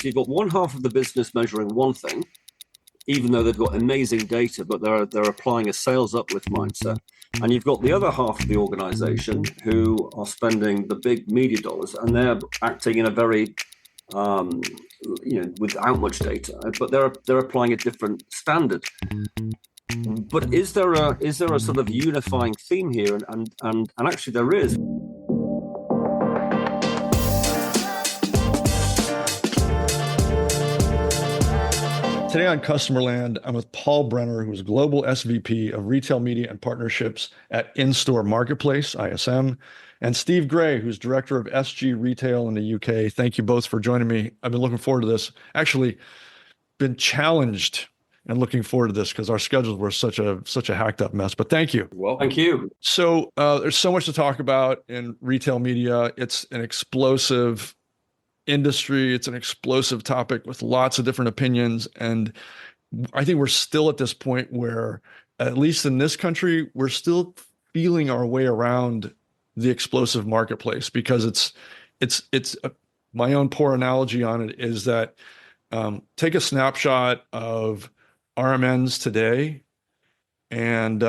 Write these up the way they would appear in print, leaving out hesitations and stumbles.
you've got one half of the business measuring one thing, even though they've got amazing data, but they're applying a sales uplift mindset. And you've got the other half of the organization who are spending the big media dollars, and they're acting in a very, without much data, but they're applying a different standard. But is there a sort of unifying theme here? And actually there is. Today on Customer Land, I'm with Paul Brenner, who's Global SVP of Retail Media and Partnerships at InStore Marketplace, ISM, and Steve Gray, who's Director of SG Retail in the UK. Thank you both for joining me. I've been looking forward to this. Actually, been challenged and looking forward to this because our schedules were such a hacked up mess. But thank you. Well, thank you. So there's so much to talk about in retail media. It's an explosive industry. It's an explosive topic with lots of different opinions. And I think we're still at this point where, at least in this country, we're still feeling our way around the explosive marketplace, because my own poor analogy on it is that take a snapshot of RMNs today and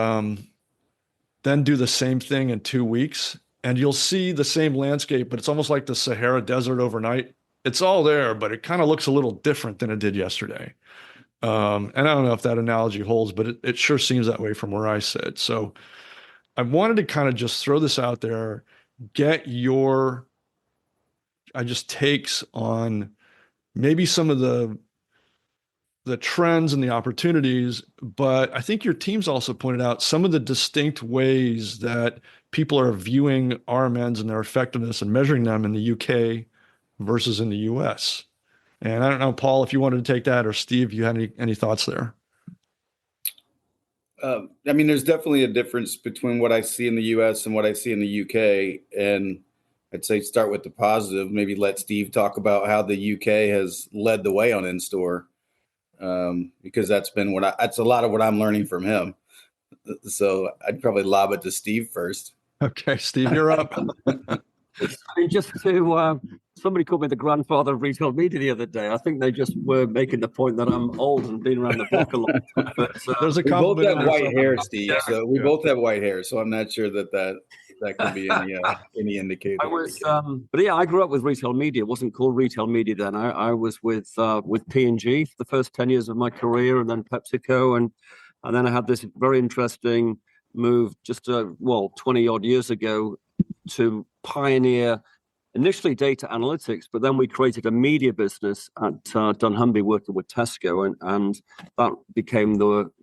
then do the same thing in 2 weeks. And you'll see the same landscape, but it's almost like the Sahara Desert overnight. It's all there, but it kind of looks a little different than it did yesterday. And I don't know if that analogy holds, but it sure seems that way from where I sit. So I wanted to kind of just throw this out there, get your, takes on maybe some of the trends and the opportunities, but I think your team's also pointed out some of the distinct ways that people are viewing RMNs and their effectiveness and measuring them in the UK versus in the US. And I don't know, Paul, if you wanted to take that, or Steve, you had any thoughts there? There's definitely a difference between what I see in the US and what I see in the UK. And I'd say start with the positive, maybe let Steve talk about how the UK has led the way on InStore. Because that's a lot of what I'm learning from him. So I'd probably lob it to Steve first. Okay, Steve, you're up. Somebody called me the grandfather of retail media the other day. I think they just were making the point that I'm old and been around the block a lot. But there's a compliment. We both have white hair, Steve. So we both have white hair. So I'm not sure that could be any indicator. I grew up with retail media. It wasn't called retail media then. I was with P&G for the first 10 years of my career, and then PepsiCo, and then I had this very interesting move just 20 odd years ago to pioneer initially data analytics, but then we created a media business at Dunnhumby working with Tesco, and that became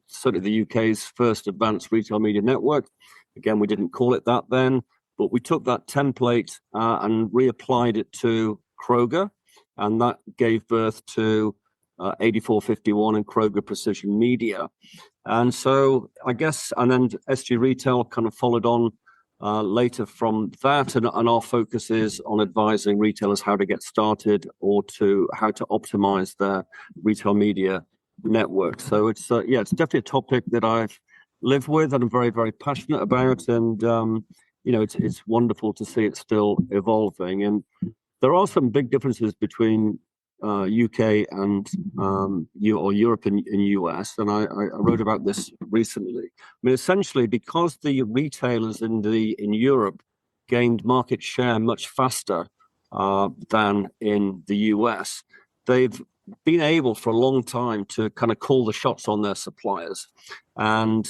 certainly the UK's first advanced retail media network. Again, we didn't call it that then, but we took that template and reapplied it to Kroger, and that gave birth to 8451 and Kroger Precision Media. And so I guess, and then SG Retail kind of followed on later from that, and our focus is on advising retailers how to get started or to how to optimize their retail media network. So it's definitely a topic that I've lived with and I'm very, very passionate about, and it's wonderful to see it still evolving. And there are some big differences between UK and Europe and US, and I wrote about this recently. Essentially, because the retailers in Europe gained market share much faster than in the US, they've been able for a long time to kind of call the shots on their suppliers. And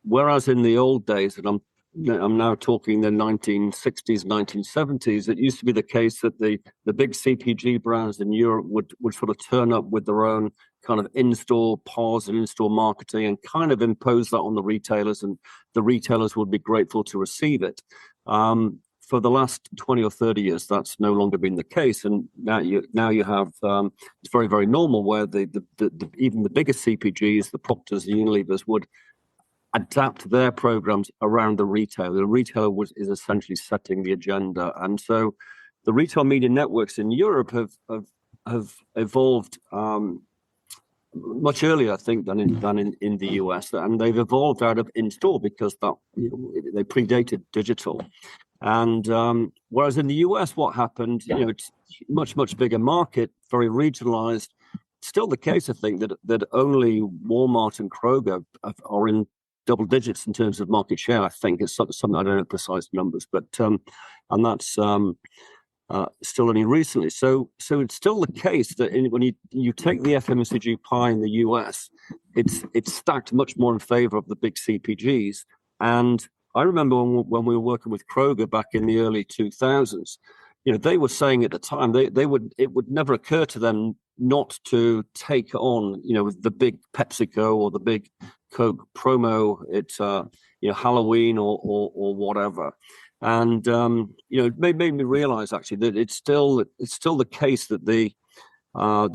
whereas in the old days, and I'm now talking the 1960s, 1970s, it used to be the case that the big CPG brands in Europe would sort of turn up with their own kind of in-store POS and in-store marketing and kind of impose that on the retailers, and the retailers would be grateful to receive it. For the last 20 or 30 years, that's no longer been the case. And now you have, it's very, very normal where even the biggest CPGs, the Procters, the Unilevers, would adapt their programs around the retailer. The retailer is essentially setting the agenda. And so the retail media networks in Europe have evolved much earlier, I think, than in the US. And they've evolved out of in-store because they predated digital. And whereas in the US, what happened, it's much bigger market, very regionalized. Still the case, I think, that only Walmart and Kroger are in double digits in terms of market share. I think it's something, I don't know precise numbers, but and that's still only recently. So it's still the case that when you take the FMCG pie in the US, it's stacked much more in favor of the big CPGs. And I remember when we were working with Kroger back in the early 2000s, they were saying at the time it would never occur to them not to take on, the big PepsiCo or the big Coke promo. It's Halloween or whatever. And it made me realize actually that it's still the case that the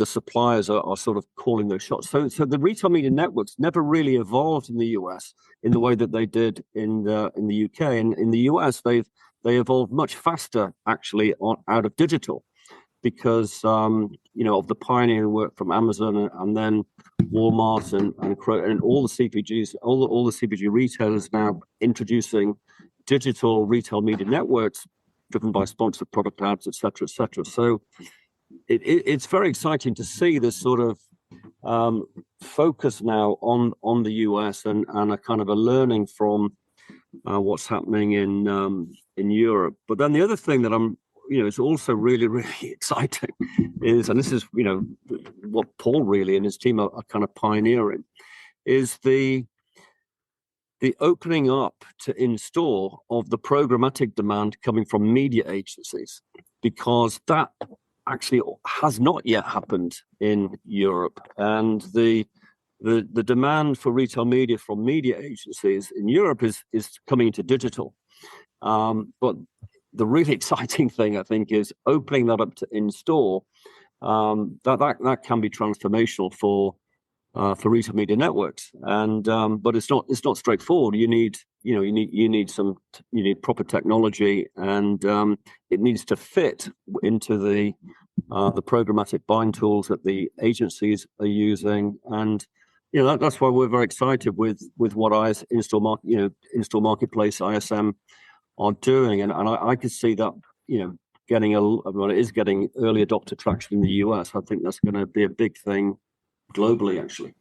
suppliers are sort of calling those shots. So the retail media networks never really evolved in the US in the way that they did in the UK. And in the US, they evolved much faster actually out of digital, because of the pioneering work from Amazon and then Walmart and all the CPGs, all the CPG retailers now introducing digital retail media networks driven by sponsored product ads, et cetera, et cetera. So it's very exciting to see this sort of focus now on the US and a kind of a learning from what's happening in Europe. But then the other thing that it's also really, really exciting is, and this is, what Paul really and his team are kind of pioneering, is the opening up to InStore of the programmatic demand coming from media agencies, because that actually has not yet happened in Europe. And the demand for retail media from media agencies in Europe is coming into digital. But the really exciting thing, I think, is opening that up to InStore. That can be transformational for retail media networks, and but it's not straightforward. You need proper technology, and it needs to fit into the programmatic buying tools that the agencies are using. And that's why we're very excited with what InStore Marketplace, ISM, are doing, and I could see that getting early adopter traction in the US. I think that's going to be a big thing globally, actually.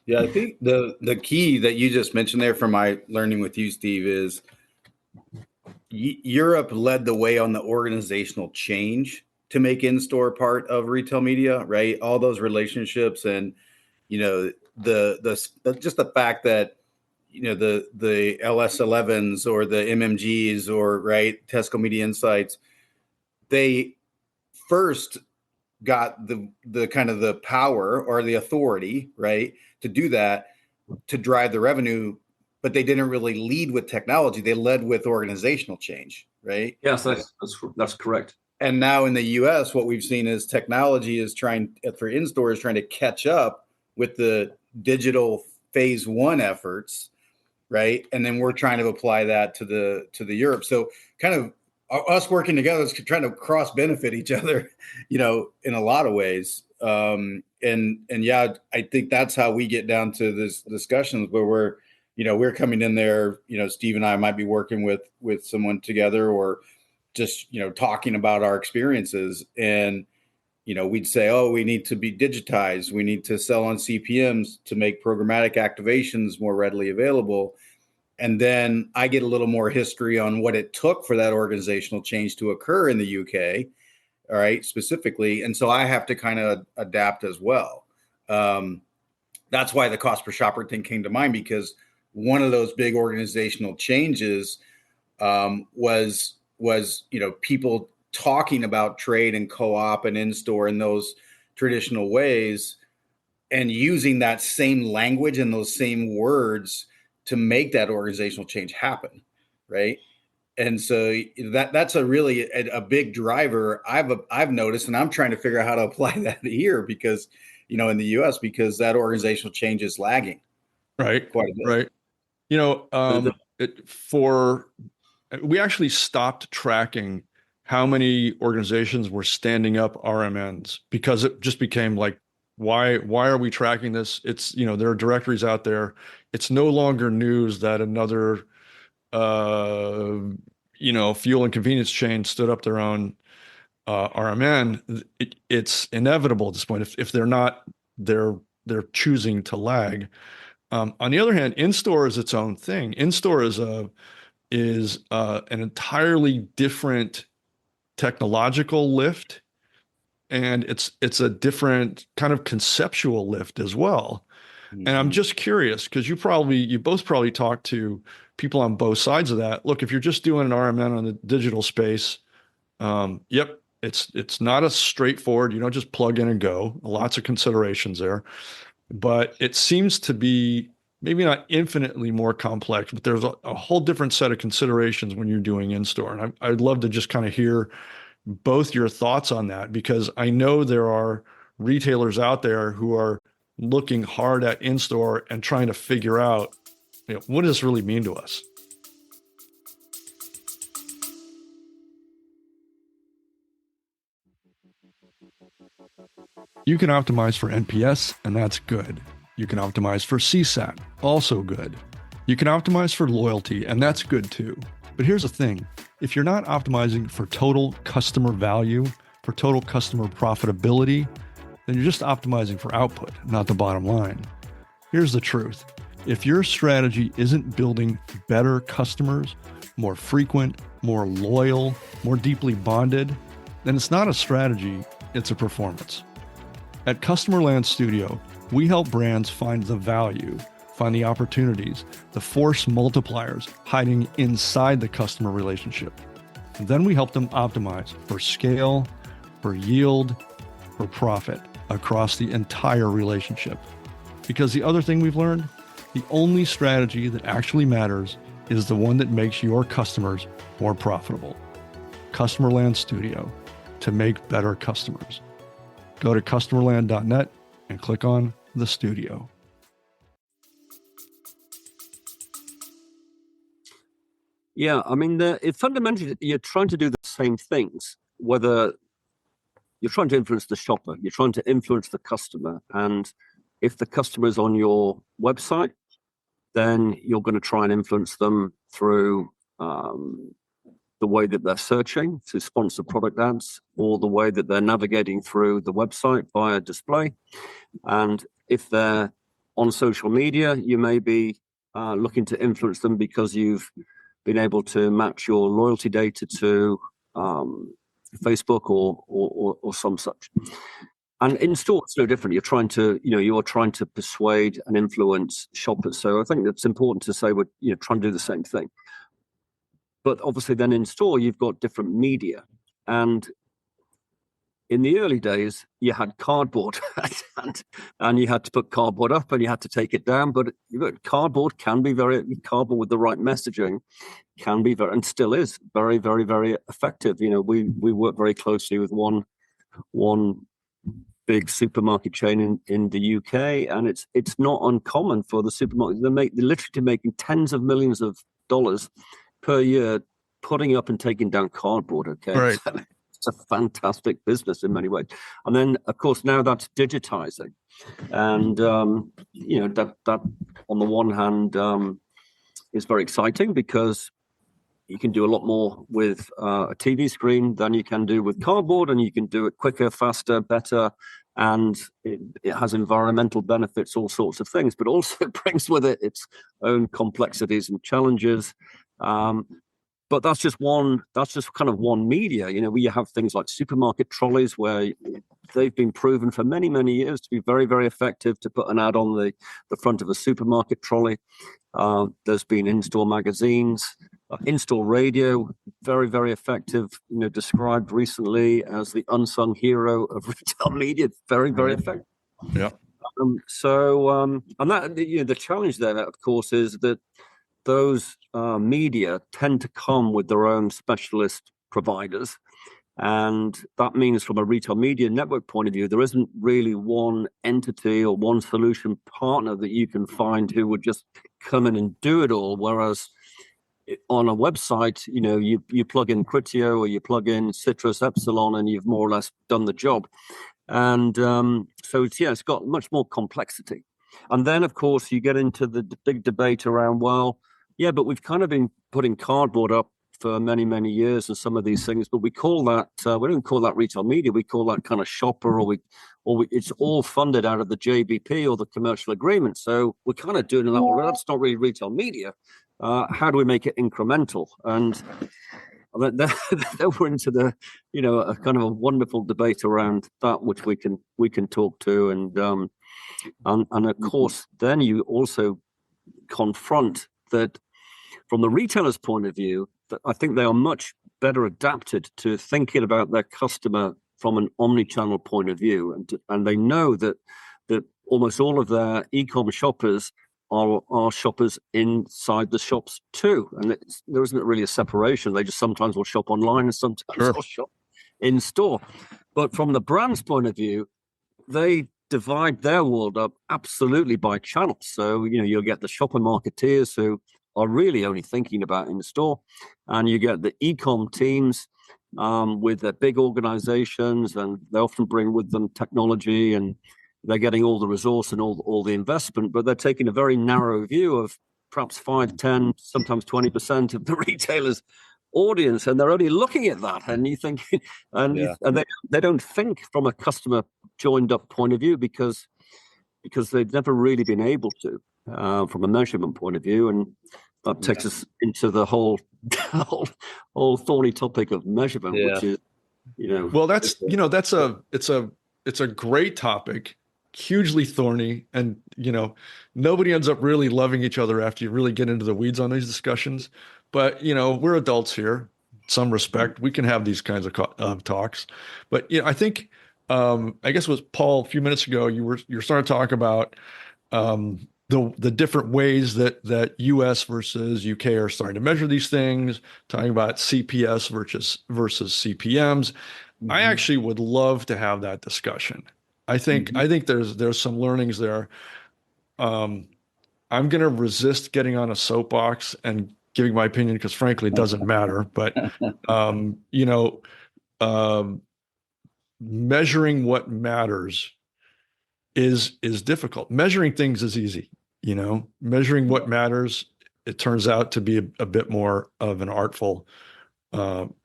Yeah, I think the key that you just mentioned there from my learning with you, Steve, is Europe led the way on the organizational change to make InStore part of retail media, right? All those relationships and just the fact that the LS11s or the MMGs or Tesco Media Insights, they first got the kind of the power or the authority, right, to do that, to drive the revenue, but they didn't really lead with technology. They led with organizational change, right? Yes, that's correct. And now in the US, what we've seen is technology is trying to catch up with the digital phase one efforts, right? And then we're trying to apply that to the Europe. So kind of us working together is trying to cross benefit each other, in a lot of ways. And yeah, I think that's how we get down to this discussions where we're coming in there, Steve and I might be working with someone together, or just, talking about our experiences. And, we'd say, oh, we need to be digitized. We need to sell on CPMs to make programmatic activations more readily available. And then I get a little more history on what it took for that organizational change to occur in the UK, all right, specifically. And so I have to kind of adapt as well. That's why the cost per shopper thing came to mind, because one of those big organizational changes was people talking about trade and co-op and in-store in those traditional ways, and using that same language and those same words to make that organizational change happen, right? And so that's a really a big driver I've noticed, and I'm trying to figure out how to apply that here, because in the US, because that organizational change is lagging, right? Quite a bit. Right. We actually stopped tracking how many organizations were standing up RMNs, because it just became like, why are we tracking this? It's, there are directories out there. It's no longer news that another fuel and convenience chain stood up their own RMN, it's inevitable at this point. If they're not, they're choosing to lag. On the other hand, InStore is its own thing. InStore is an entirely different technological lift, and it's a different kind of conceptual lift as well. And I'm just curious, because you both probably talk to people on both sides of that. Look, if you're just doing an RMN on the digital space, yep, it's not a straightforward, you don't just plug in and go. Lots of considerations there. But it seems to be maybe not infinitely more complex, but there's a whole different set of considerations when you're doing in-store. And I'd love to just kind of hear both your thoughts on that, because I know there are retailers out there who are looking hard at in-store and trying to figure out, what does this really mean to us? You can optimize for NPS, and that's good. You can optimize for CSAT, also good. You can optimize for loyalty, and that's good too. But here's the thing. If you're not optimizing for total customer value, for total customer profitability, then you're just optimizing for output, not the bottom line. Here's the truth. If your strategy isn't building better customers, more frequent, more loyal, more deeply bonded, then it's not a strategy, it's a performance. At Customerland Studio, we help brands find the value, find the opportunities, the force multipliers hiding inside the customer relationship. And then we help them optimize for scale, for yield, for profit across the entire relationship. Because the other thing we've learned, the only strategy that actually matters is the one that makes your customers more profitable. Customerland Studio, to make better customers. Go to customerland.net and click on the studio. Yeah, I mean, fundamentally, you're trying to do the same things, whether you're trying to influence the shopper, you're trying to influence the customer. And if the customer is on your website, then you're going to try and influence them through the way that they're searching to sponsor product ads, or the way that they're navigating through the website via display. And if they're on social media, you may be looking to influence them because you've been able to match your loyalty data to Facebook or some such. And in store, it's no different. You're trying to persuade and influence shoppers. So I think that's important to say we're trying to do the same thing. But obviously then in store, you've got different media. And in the early days, you had cardboard and you had to put cardboard up and you had to take it down. But cardboard with the right messaging can be very, and still is very, very, very effective. We work very closely with one big supermarket chain in the UK, and it's not uncommon for the supermarket. They're literally making tens of millions of dollars per year putting up and taking down cardboard. Okay, right. So it's a fantastic business in many ways. And then, of course, now that's digitizing, and that on the one hand is very exciting because you can do a lot more with a TV screen than you can do with cardboard, and you can do it quicker, faster, better, and it has environmental benefits, all sorts of things, but also brings with it its own complexities and challenges. But that's just kind of one media. We have things like supermarket trolleys where they've been proven for many, many years to be very, very effective to put an ad on the front of a supermarket trolley. There's been in-store magazines, in-store radio, very, very effective, described recently as the unsung hero of retail media, very, very effective. Yeah. And that, the challenge there, of course, is that those media tend to come with their own specialist providers. And that means from a retail media network point of view, there isn't really one entity or one solution partner that you can find who would just come in and do it all. Whereas on a website, you plug in Criteo or you plug in Citrus Epsilon and you've more or less done the job. And so it's got much more complexity. And then, of course, you get into the big debate around, but we've kind of been putting cardboard up for many, many years and some of these things, but we call that, we don't call that retail media. We call that kind of shopper, it's all funded out of the JBP or the commercial agreement. So we're kind of doing that. Well, that's not really retail media. How do we make it incremental? And then we're into the, a kind of a wonderful debate around that, which we can talk to. And of course, then you also confront that from the retailer's point of view, that I think they are much better adapted to thinking about their customer from an omni-channel point of view, and they know that almost all of their e-com shoppers are shoppers inside the shops too, and there isn't really a separation. They just sometimes will shop online and sometimes they'll shop in store. But from the brand's point of view, they divide their world up absolutely by channels. So you'll get the shopper marketeers who are really only thinking about in store, and you get the e-com teams with their big organizations, and they often bring with them technology, and they're getting all the resource and all the investment, but they're taking a very narrow view of perhaps 5, 10, sometimes 20% of the retailer's audience, and they're only looking at that. And you think, and they don't think from a customer joined up point of view because they've never really been able to from a measurement point of view, and that takes us into the whole thorny topic of measurement, which is, well, it's a great topic, hugely thorny, and nobody ends up really loving each other after you really get into the weeds on these discussions. But we're adults here, some respect. We can have these kinds of talks. But I think I guess it was Paul a few minutes ago. You're starting to talk about the different ways that US versus UK are starting to measure these things, talking about CPS versus CPMs. Mm-hmm. I actually would love to have that discussion. I think there's some learnings there. I'm going to resist getting on a soapbox and giving my opinion because frankly it doesn't matter. But measuring what matters is difficult. Measuring things is easy. Measuring what matters, it turns out to be a bit more of an artful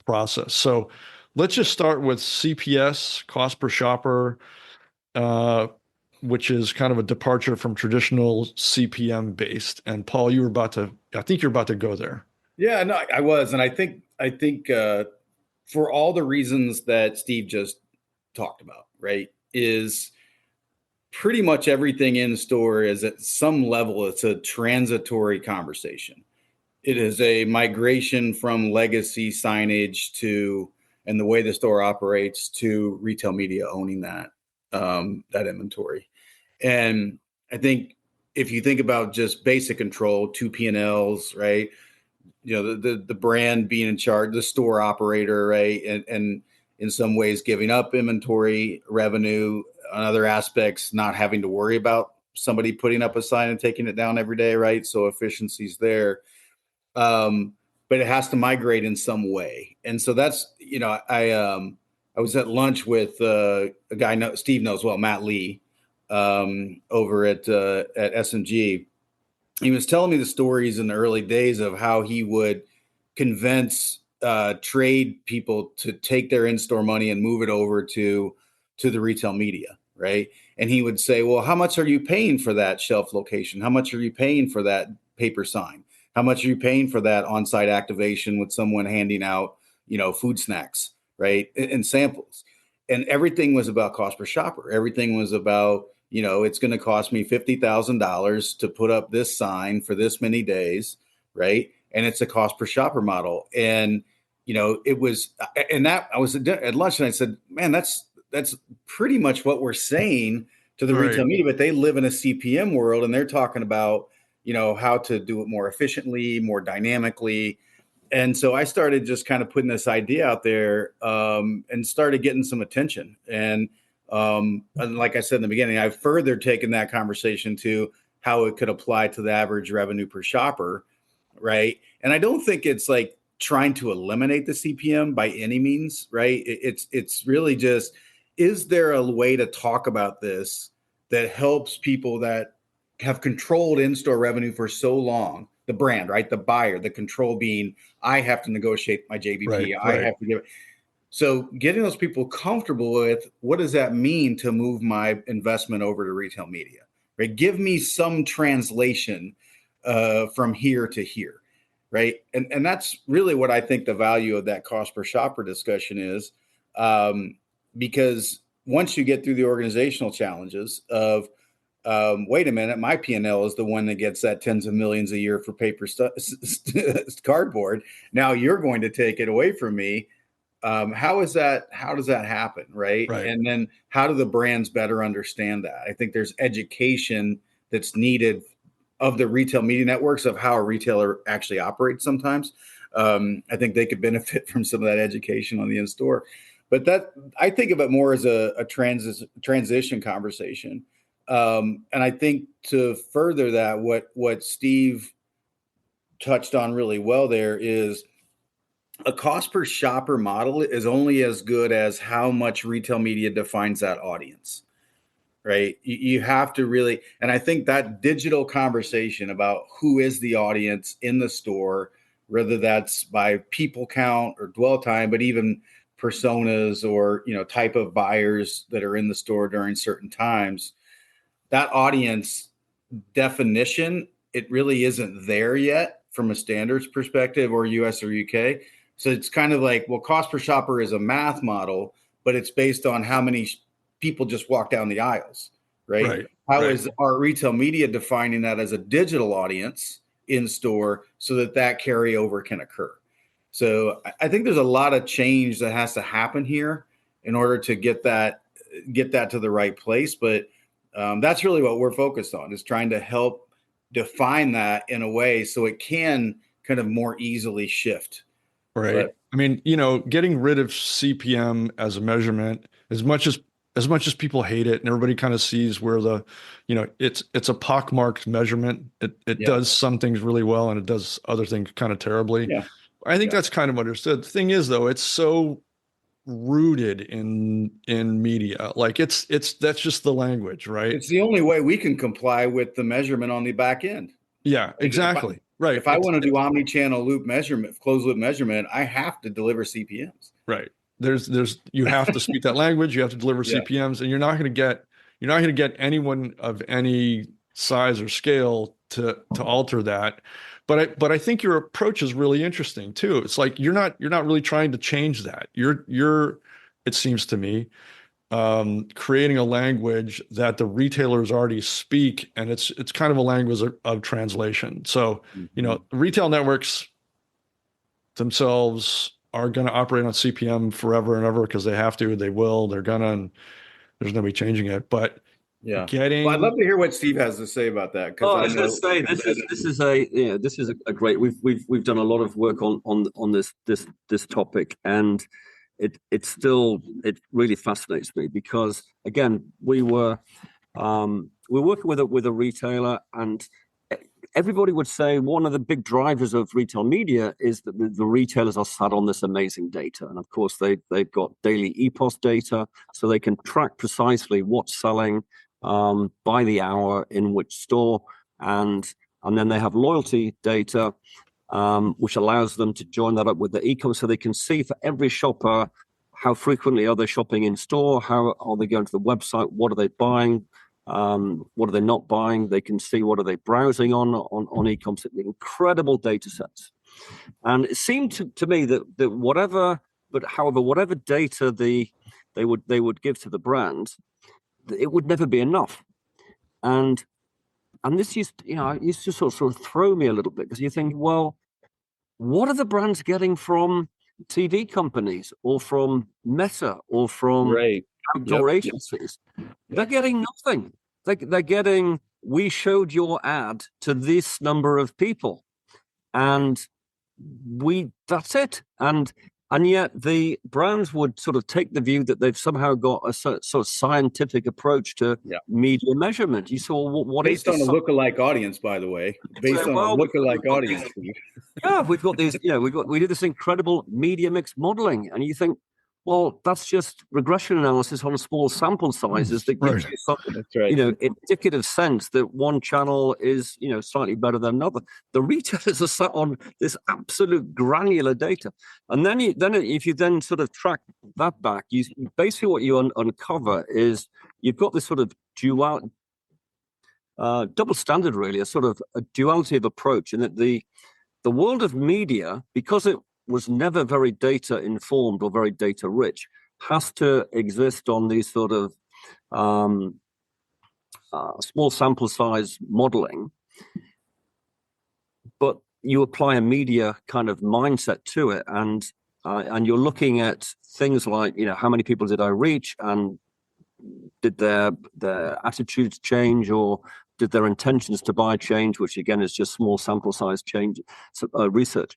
process. So let's just start with CPS, cost per shopper, which is kind of a departure from traditional CPM based. And Paul, I think you're about to go there. Yeah, no, I was. And I think for all the reasons that Steve just talked about, right, is pretty much everything in store is at some level, it's a transitory conversation. It is a migration from legacy signage and the way the store operates to retail media owning that inventory. And I think if you think about just basic control, 2 P&Ls, right? The brand being in charge, the store operator, right? And in some ways giving up inventory revenue, on other aspects, not having to worry about somebody putting up a sign and taking it down every day, right? So efficiency's there. But it has to migrate in some way. And so that's, I was at lunch with a guy Steve knows well, Matt Lee, over at SMG. He was telling me the stories in the early days of how he would convince trade people to take their in-store money and move it over to the retail media, right? And he would say, well, how much are you paying for that shelf location? How much are you paying for that paper sign? How much are you paying for that on-site activation with someone handing out, food snacks, right? And samples. And everything was about cost per shopper. Everything was about, it's going to cost me $50,000 to put up this sign for this many days, right? And it's a cost per shopper model. And, it was, and that I was at lunch and I said, man, that's pretty much what we're saying to the retail media, but they live in a CPM world and they're talking about, how to do it more efficiently, more dynamically. And so I started just kind of putting this idea out there and started getting some attention. And like I said in the beginning, I've further taken that conversation to how it could apply to the average revenue per shopper, right? And I don't think it's like trying to eliminate the CPM by any means, right? It's really just, is there a way to talk about this that helps people that have controlled in-store revenue for so long, the brand, right? The buyer, the control being, I have to negotiate my JBP. I have to give it. So getting those people comfortable with what does that mean to move my investment over to retail media, right? Give me some translation from here to here, right? And that's really what I think the value of that cost per shopper discussion is, because once you get through the organizational challenges of, wait a minute, my P&L is the one that gets that tens of millions a year for paper cardboard. Now you're going to take it away from me. How does that happen, right? And then how do the brands better understand that? I think there's education that's needed of the retail media networks of how a retailer actually operates sometimes. I think they could benefit from some of that education on the in-store. But that, I think of it more as a transition conversation. And I think to further that, what Steve touched on really well there is a cost per shopper model is only as good as how much retail media defines that audience, right? You have to really, and I think that digital conversation about who is the audience in the store, whether that's by people count or dwell time, but even personas or, type of buyers that are in the store during certain times, that audience definition, it really isn't there yet from a standards perspective or US or UK. So it's kind of like, well, cost per shopper is a math model, but it's based on how many people just walk down the aisles, right? How is our retail media defining that as a digital audience in store so that carryover can occur? So I think there's a lot of change that has to happen here in order to get that to the right place. But that's really what we're focused on, is trying to help define that in a way so it can kind of more easily shift. Right. But, I mean, getting rid of CPM as a measurement, as much as people hate it and everybody kind of sees where it's a pockmarked measurement. It does some things really well and it does other things kind of terribly. Yeah. I think that's kind of understood. The thing is, though, it's so rooted in media. Like that's just the language, right? It's the only way we can comply with the measurement on the back end. Yeah, exactly. Right. If I want to do omni-channel loop measurement, closed loop measurement, I have to deliver CPMs. Right. You have to speak that language. You have to deliver CPMs, and you're not going to get anyone of any size or scale to alter that. But I think your approach is really interesting too. It's like you're not really trying to change that. You're it seems to me, creating a language that the retailers already speak, and it's kind of a language of translation. So, retail networks themselves are going to operate on CPM forever and ever because they have to, they will, they're gonna, and there's nobody changing it. But well, I'd love to hear what Steve has to say about that. I was going to say this is a great. We've done a lot of work on this topic, and it really fascinates me because, again, we're working with a retailer, and everybody would say one of the big drivers of retail media is that the retailers are sat on this amazing data, and of course they've got daily EPOS data, so they can track precisely what's selling by the hour in which store, and then they have loyalty data, which allows them to join that up with the e-commerce, so they can see for every shopper how frequently are they shopping in store, how are they going to the website, what are they buying, what are they not buying. They can see what are they browsing on e-commerce. Incredible data sets, and it seemed to me that whatever data they would give to the brand, it would never be enough. And this used to sort of throw me a little bit, because you think, well, what are the brands getting from TV companies or from Meta or from outdoor agencies? They're getting nothing. They're getting, we showed your ad to this number of people, and that's it. And yet the brands would sort of take the view that they've somehow got a sort of scientific approach to media measurement. You saw what based on a lookalike audience, by the way, based on a lookalike audience. Yeah, we've got these. We do this incredible media mix modeling, and you think, Well, that's just regression analysis on small sample sizes that gives you some, That's right. indicative sense that one channel is, slightly better than another. The retailers are sat on this absolute granular data, and then if you then sort of track that back, you basically what you uncover is you've got this sort of double standard, really, a sort of a duality of approach, in that the world of media, because it was never very data informed or very data rich, has to exist on these sort of small sample size modeling. But you apply a media kind of mindset to it, and you're looking at things like, how many people did I reach, and did their attitudes change, or did their intentions to buy change, which again is just small sample size change research.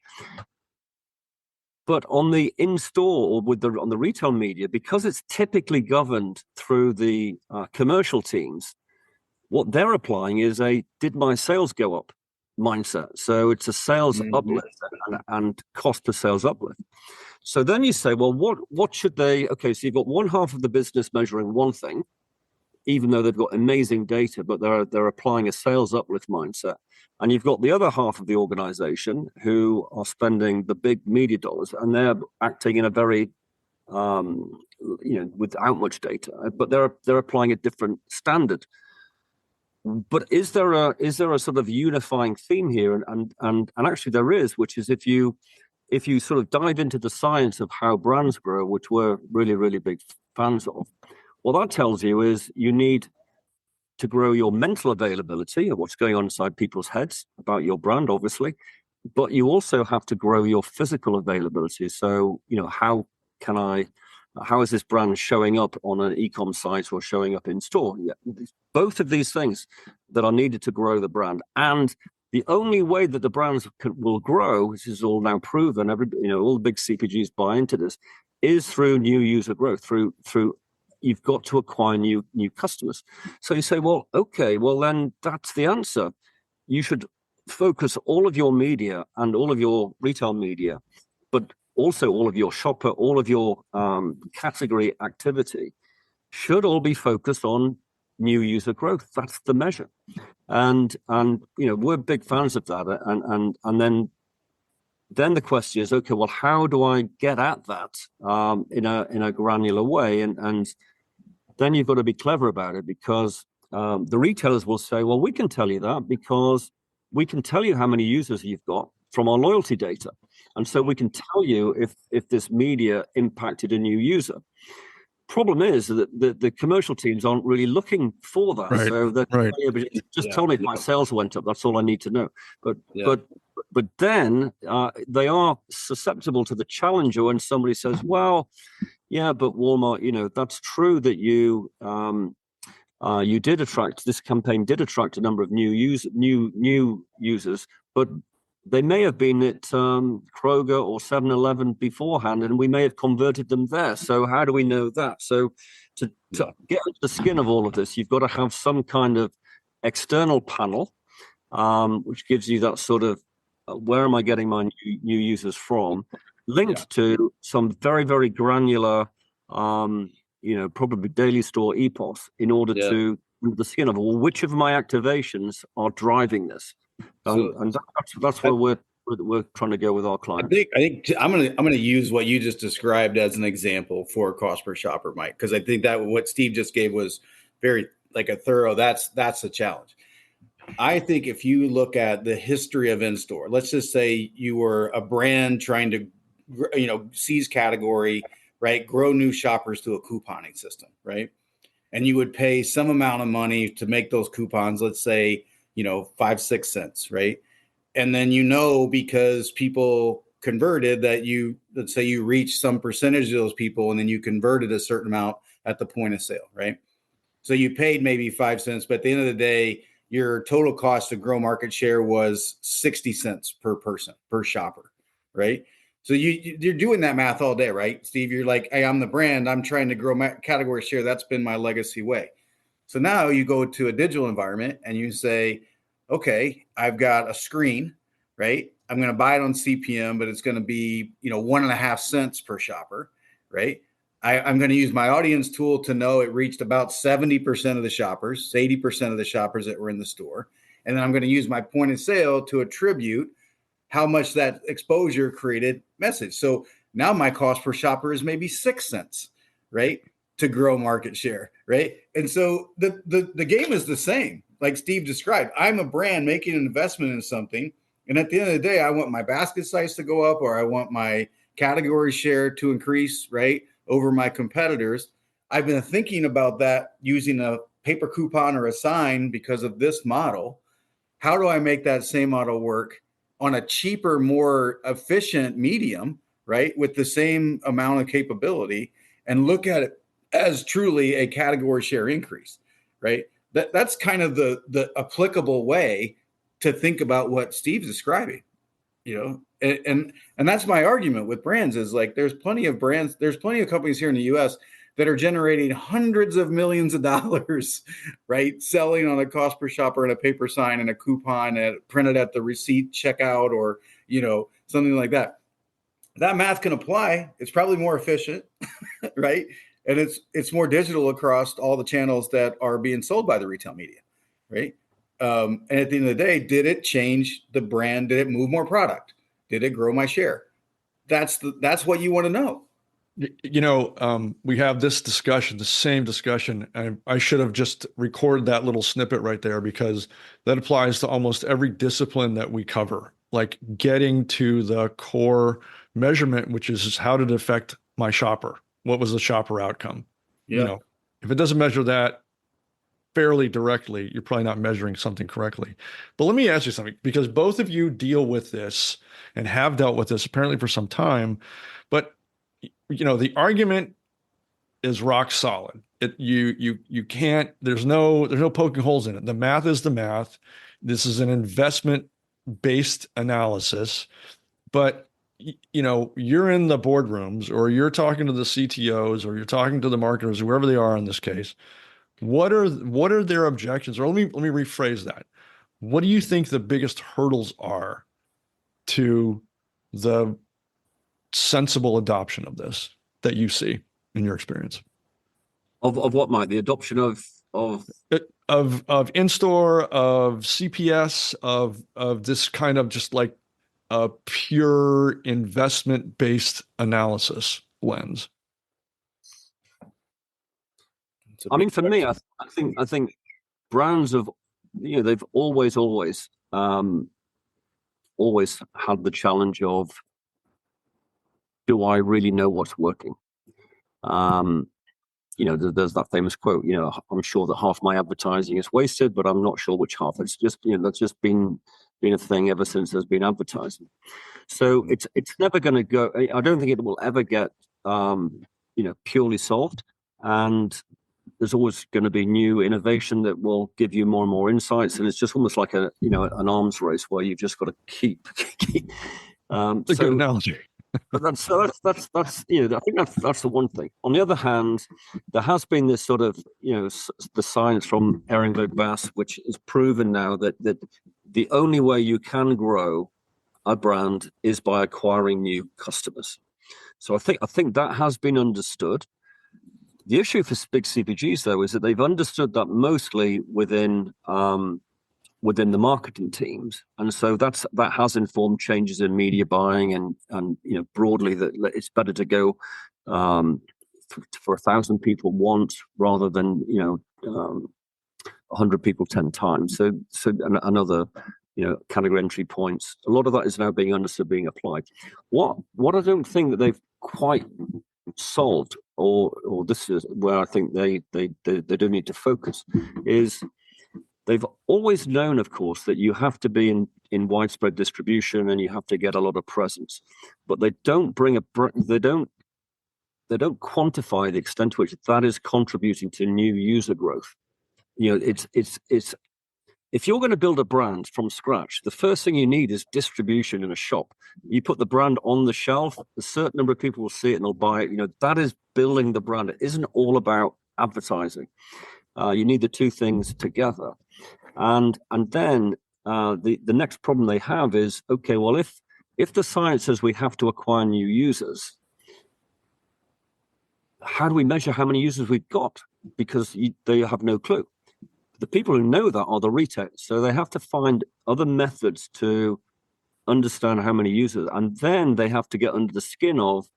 But on the in-store or on the retail media, because it's typically governed through the commercial teams, what they're applying is a "did my sales go up" mindset. So it's a sales uplift and cost per sales uplift. So then you say, well, what should they? Okay, so you've got one half of the business measuring one thing, even though they've got amazing data, but they're applying a sales uplift mindset. And you've got the other half of the organization who are spending the big media dollars, and they're acting in a very, without much data, but they're applying a different standard. But is there a sort of unifying theme here? And actually there is, which is if you sort of dive into the science of how brands grow, which we're really, really big fans of, what that tells you is you need to grow your mental availability of what's going on inside people's heads about your brand, obviously, but you also have to grow your physical availability. So, how is this brand showing up on an e-com site or showing up in store? Yeah, both of these things that are needed to grow the brand. And the only way that the brands will grow, which is all now proven, all the big CPGs buy into this, is through new user growth, through you've got to acquire new customers. So you say, well, okay, well then that's the answer. You should focus all of your media and all of your retail media, but also all of your shopper, all of your category activity should all be focused on new user growth. That's the measure. And we're big fans of that. And then the question is, okay, well, how do I get at that in a granular way? And then you've got to be clever about it, because the retailers will say, well, we can tell you that because we can tell you how many users you've got from our loyalty data. And so we can tell you if this media impacted a new user. Problem is that the commercial teams aren't really looking for that. Right, So just tell me if my sales went up. That's all I need to know. But then they are susceptible to the challenger when somebody says, well, yeah, but Walmart, that's true that you did attract, this campaign did attract a number of new users, but they may have been at Kroger or 7-Eleven beforehand, and we may have converted them there. So how do we know that? So to get into the skin of all of this, you've got to have some kind of external panel, which gives you that sort of where am I getting my new users from, linked to some very, very granular, probably daily store epos, in order to the skin of which of my activations are driving this. And that's where we're trying to go with our clients. I think I'm gonna use what you just described as an example for cost per shopper, Mike, because I think that what Steve just gave was very like a thorough. That's the challenge. I think if you look at the history of in-store, let's just say you were a brand trying to, seize category, right? Grow new shoppers through a couponing system, right? And you would pay some amount of money to make those coupons, let's say, 5-6 cents, right? And then, because people converted that let's say you reach some percentage of those people, and then you converted a certain amount at the point of sale, right? So you paid maybe 5 cents, but at the end of the day, your total cost to grow market share was 60 cents per person, per shopper, right? So you're doing that math all day, right, Steve? You're like, hey, I'm the brand. I'm trying to grow my category share. That's been my legacy way. So now you go to a digital environment and you say, okay, I've got a screen, right? I'm going to buy it on CPM, but it's going to be, 1.5 cents per shopper, right? I'm going to use my audience tool to know it reached about 70% of the shoppers, 80% of the shoppers that were in the store. And then I'm going to use my point of sale to attribute how much that exposure created message. So now my cost per shopper is maybe 6 cents, right? To grow market share, right? And so the game is the same, like Steve described. I'm a brand making an investment in something. And at the end of the day, I want my basket size to go up, or I want my category share to increase, right, over my competitors. I've been thinking about that using a paper coupon or a sign because of this model. How do I make that same model work on a cheaper, more efficient medium, right, with the same amount of capability, and look at it as truly a category share increase, right? That's kind of the applicable way to think about what Steve's describing, and that's my argument with brands is like, there's plenty of brands, there's plenty of companies here in the US that are generating hundreds of millions of dollars, right? Selling on a cost per shopper and a paper sign and a coupon printed at the receipt checkout, or, something like that. That math can apply. It's probably more efficient, right? And it's more digital across all the channels that are being sold by the retail media, right? And at the end of the day, did it change the brand? Did it move more product? Did it grow my share? That's what you want to know. We have this discussion, the same discussion. I should have just recorded that little snippet right there, because that applies to almost every discipline that we cover, like getting to the core measurement, which is how did it affect my shopper? What was the shopper outcome? Yeah. If it doesn't measure that fairly directly, you're probably not measuring something correctly. But let me ask you something, because both of you deal with this and have dealt with this apparently for some time, but the argument is rock solid. You can't, there's no poking holes in it. The math is the math. This is an investment-based analysis, but you're in the boardrooms, or you're talking to the CTOs, or you're talking to the marketers, whoever they are in this case. What are their objections? Or let me rephrase that. What do you think the biggest hurdles are to the sensible adoption of this that you see in your experience? Of what, Mike? The adoption of in-store, of CPS, of this kind of just like a pure investment-based analysis lens. I mean, for me, I think brands have, they've always had the challenge of, do I really know what's working? There's that famous quote, I'm sure that half my advertising is wasted, but I'm not sure which half. It's just, that's just been a thing ever since there's been advertising. So it's never going to go. I don't think it will ever get, purely solved. And there's always going to be new innovation that will give you more and more insights. And it's just almost like an arms race where you've just got to keep. It's a good analogy. But that's I think that's the one thing. On the other hand, there has been this sort of the science from Ehrenberg Bass, which is proven now that the only way you can grow a brand is by acquiring new customers. So I think that has been understood. The issue for big CPGs, though, is that they've understood that mostly within the marketing teams, and so that has informed changes in media buying, and broadly that it's better to go for 1,000 people once rather than 100 people 10 times. So another category entry points. A lot of that is now being understood, being applied. What I don't think that they've quite solved, or this is where I think they do need to focus, is they've always known, of course, that you have to be in widespread distribution and you have to get a lot of presence, but they don't quantify the extent to which that is contributing to new user growth. It's if you're going to build a brand from scratch, the first thing you need is distribution in a shop. You put the brand on the shelf, a certain number of people will see it and they'll buy it. That is building the brand. It isn't all about advertising. You need the two things together. And then the next problem they have is, okay, well, if the science says we have to acquire new users, how do we measure how many users we've got? Because they have no clue. The people who know that are the retailers. So they have to find other methods to understand how many users. And then they have to get under the skin of,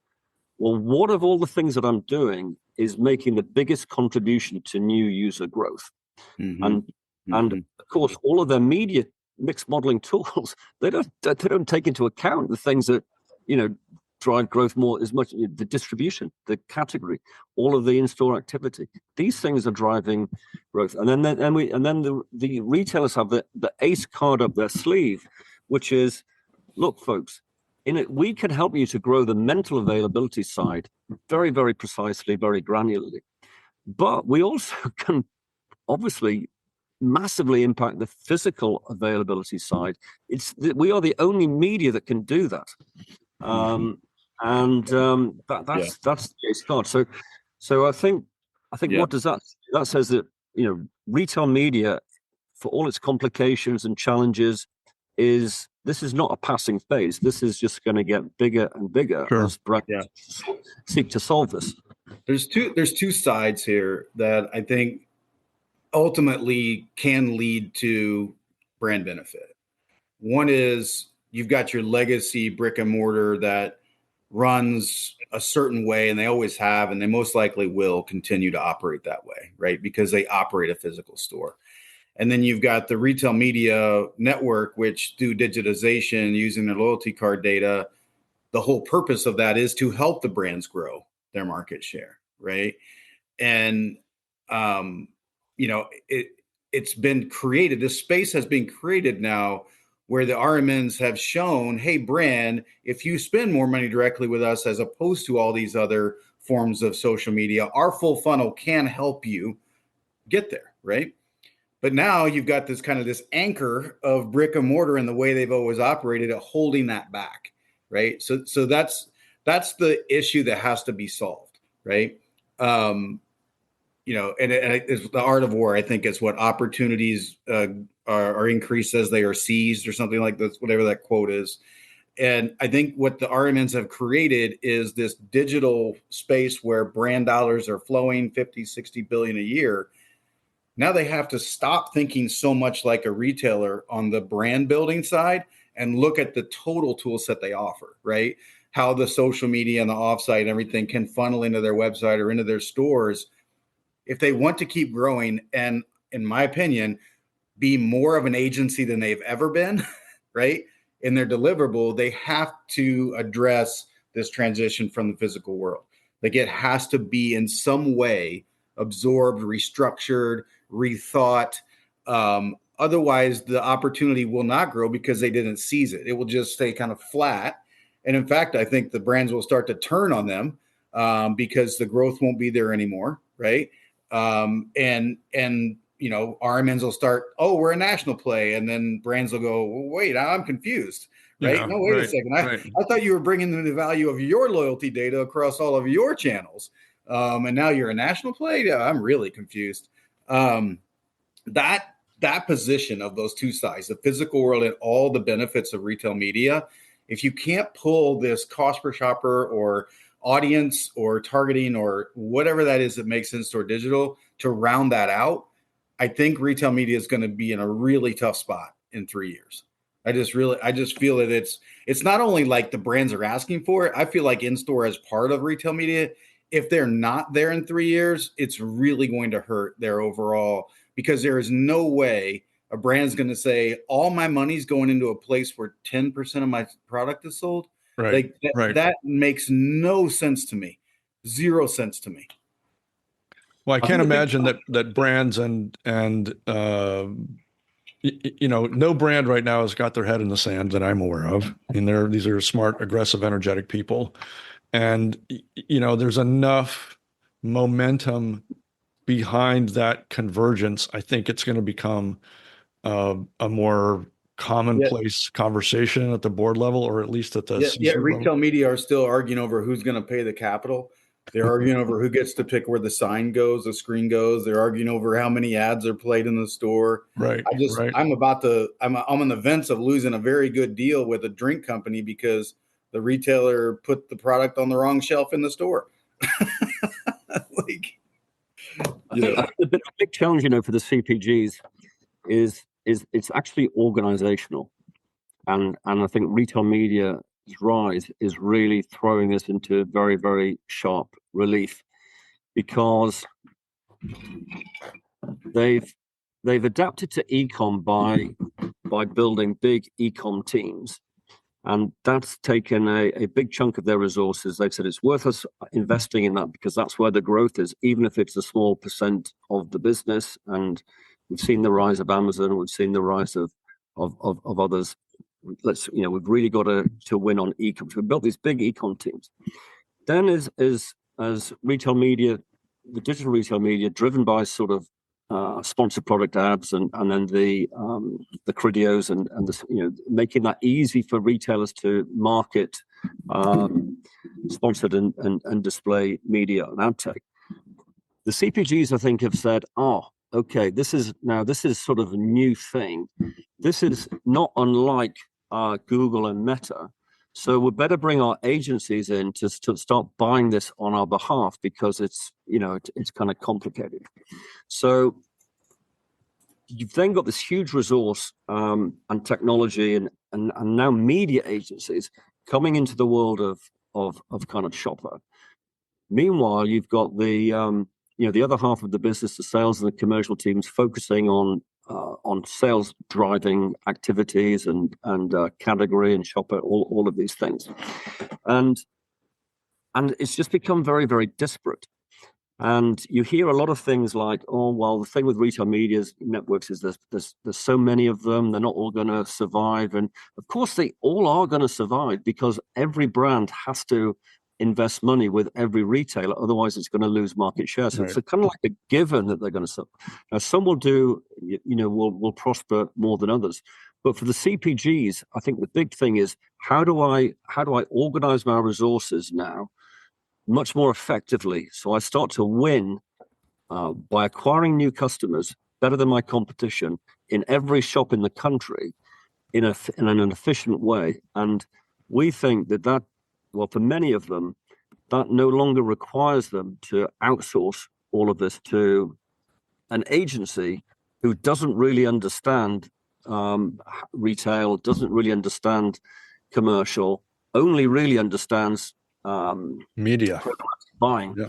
well, what of all the things that I'm doing is making the biggest contribution to new user growth? And of course, all of their media mix modeling tools, they don't take into account the things that, drive growth more as much, the distribution, the category, all of the in-store activity. These things are driving growth. And then the retailers have the ace card up their sleeve, which is, look, folks, we can help you to grow the mental availability side very, very precisely, very granularly. But we also can obviously massively impact the physical availability side. We are the only media that can do that. That's the case card. So I think what does that says that retail media, for all its complications and challenges, this is not a passing phase. This is just going to get bigger and bigger as brands seek to solve this. There's two sides here that I think ultimately can lead to brand benefit. One is you've got your legacy brick and mortar that runs a certain way, and they always have, and they most likely will continue to operate that way, right? Because they operate a physical store. And then you've got the retail media network, which do digitization using their loyalty card data. The whole purpose of that is to help the brands grow their market share, right? And it's been created. This space has been created now where the RMNs have shown, hey, brand, if you spend more money directly with us as opposed to all these other forms of social media, our full funnel can help you get there, right? But now you've got this kind of this anchor of brick and mortar and the way they've always operated at holding that back, right? So that's the issue that has to be solved, right? And it's the art of war. I think it's what opportunities are increased as they are seized, or something like this, whatever that quote is. And I think what the RMNs have created is this digital space where brand dollars are flowing 50, 60 billion a year. Now they have to stop thinking so much like a retailer on the brand building side and look at the total tool set they offer, right? How the social media and the offsite and everything can funnel into their website or into their stores. If they want to keep growing and, in my opinion, be more of an agency than they've ever been, right, in their deliverable, they have to address this transition from the physical world. Like, it has to be in some way absorbed, restructured, rethought. Otherwise, the opportunity will not grow because they didn't seize it. It will just stay kind of flat. And in fact, I think the brands will start to turn on them because the growth won't be there anymore, right? RMNs will start, we're a national play. And then brands will go, well, wait, I'm confused, right? Yeah, no, wait a second. I thought you were bringing the value of your loyalty data across all of your channels. And now you're a national play. Yeah, I'm really confused. That position of those two sides, the physical world and all the benefits of retail media, if you can't pull this cost per shopper or audience or targeting or whatever that is that makes in-store digital to round that out, I think retail media is going to be in a really tough spot in 3 years. I just feel that it's not only like the brands are asking for it. I feel like in-store as part of retail media, if they're not there in 3 years, it's really going to hurt their overall, because there is no way a brand's going to say, all my money's going into a place where 10% of my product is sold. Right. That makes no sense to me. 0 sense to me. Well, I can't imagine that brands and no brand right now has got their head in the sand that I'm aware of. These are smart, aggressive, energetic people. And, there's enough momentum behind that convergence. I think it's going to become a more commonplace conversation at the board level, or at least at the retail media are still arguing over who's going to pay the capital. They're arguing over who gets to pick where the sign goes, the screen goes. They're arguing over how many ads are played in the store. Right. I'm on the fence of losing a very good deal with a drink company because the retailer put the product on the wrong shelf in the store. I think a big challenge, for the CPGs is it's actually organizational, and I think retail media's rise is really throwing this into very, very sharp relief, because they've adapted to e-com by building big e-com teams, and that's taken a big chunk of their resources. They've said it's worth us investing in that because that's where the growth is, even if it's a small percent of the business. And we've seen the rise of Amazon, we've seen the rise of others. We've really got to win on e-com. So we've built these big e-com teams. Then as retail media, the digital retail media, driven by sort of sponsored product ads and then the Cridios and making that easy for retailers to market sponsored and display media and ad tech. The CPGs, I think, have said, okay, this is sort of a new thing. This is not unlike Google and Meta. So we better bring our agencies in to start buying this on our behalf, because it's kind of complicated. So you've then got this huge resource and technology and now media agencies coming into the world of kind of shopper. Meanwhile, you've got the other half of the business, the sales and the commercial teams, focusing on sales driving activities and category and shopper, all of these things, and it's just become very, very disparate. And you hear a lot of things like, the thing with retail media networks is there's so many of them, they're not all going to survive. And of course they all are going to survive, because every brand has to invest money with every retailer, otherwise it's going to lose market share. So It's kind of like a given that they're going to suffer. Now, some will do, will prosper more than others. But for the CPGs, I think the big thing is, how do I organize my resources now much more effectively, so I start to win by acquiring new customers better than my competition in every shop in the country in an efficient way. And we think that for many of them, that no longer requires them to outsource all of this to an agency who doesn't really understand retail, doesn't really understand commercial, only really understands media buying. Yeah.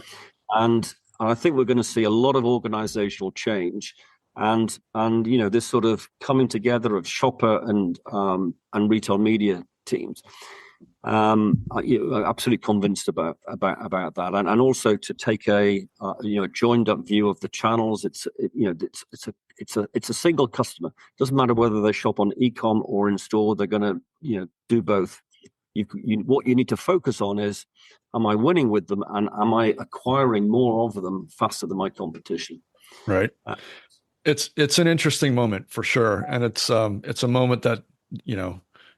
And I think we're going to see a lot of organizational change and this sort of coming together of shopper and retail media teams. I'm absolutely convinced about that, and also to take a joined up view of the channels. It's a single customer. It doesn't matter whether they shop on e-com or in store. They're going to do both. What you need to focus on is, am I winning with them, and am I acquiring more of them faster than my competition? Right. It's an interesting moment for sure, and it's a moment that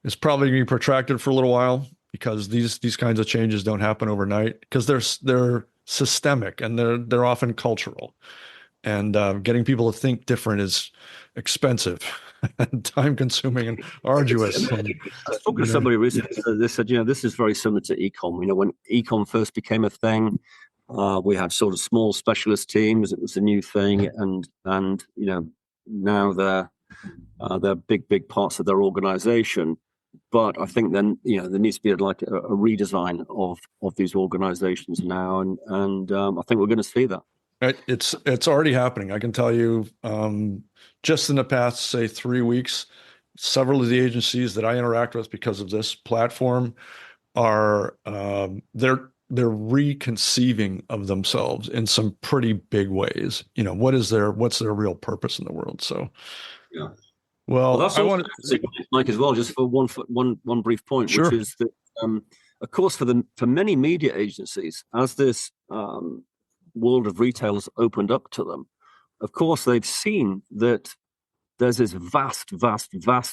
is probably going to be protracted for a little while, because these kinds of changes don't happen overnight, because they're systemic and they're often cultural, and getting people to think different is expensive and time consuming and arduous. I spoke to somebody recently. They said, this is very similar to e-com. When e-com first became a thing, we had sort of small specialist teams. It was a new thing, and now they're big parts of their organization. But I think then there needs to be like a redesign of these organizations now, and I think we're going to see that. It's already happening. I can tell you, just in the past, say 3 weeks, several of the agencies that I interact with because of this platform are they're reconceiving of themselves in some pretty big ways. What's their real purpose in the world? So, yeah. Well, that's Mike, as well, just for one brief point, sure. Which is that, of course, for many media agencies, as this world of retail has opened up to them, of course, they've seen that there's this vast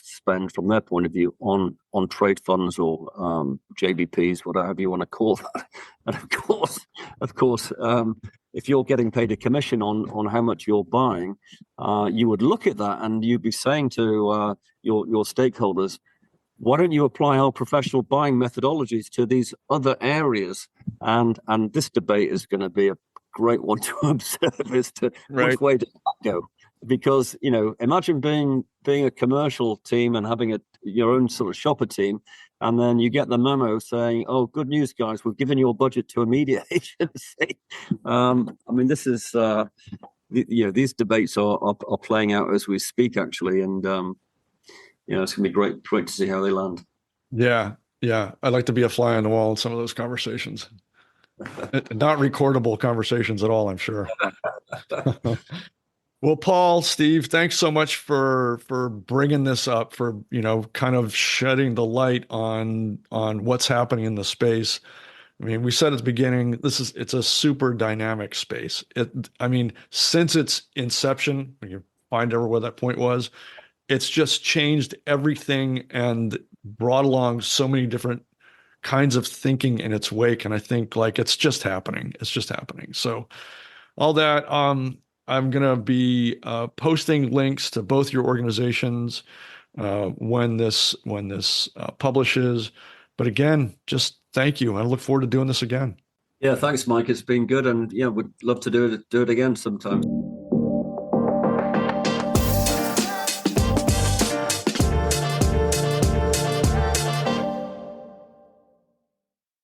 spend from their point of view on trade funds or JBPs, whatever you want to call that. And of course, if you're getting paid a commission on how much you're buying, you would look at that and you'd be saying to your stakeholders, why don't you apply our professional buying methodologies to these other areas? And this debate is going to be a great one to observe is to Right. which way does that go? Because, you know, imagine being a commercial team and having your own sort of shopper team, and then you get the memo saying, "Oh, good news, guys, we've given your budget to a media agency." I mean, this is these debates are playing out as we speak, actually, and it's going to be great to see how they land. Yeah. I'd like to be a fly on the wall in some of those conversations. Not recordable conversations at all, I'm sure. Well, Paul, Steve, thanks so much for bringing this up, for kind of shedding the light on what's happening in the space. I mean, we said at the beginning, it's a super dynamic space. I mean, since its inception, when you find out where that point was, it's just changed everything and brought along so many different kinds of thinking in its wake. And I think like it's just happening. It's just happening. So all that, I'm going to be posting links to both your organizations when this publishes. But again, just thank you. I look forward to doing this again. Yeah, thanks, Mike. It's been good, and we'd love to do it again sometime.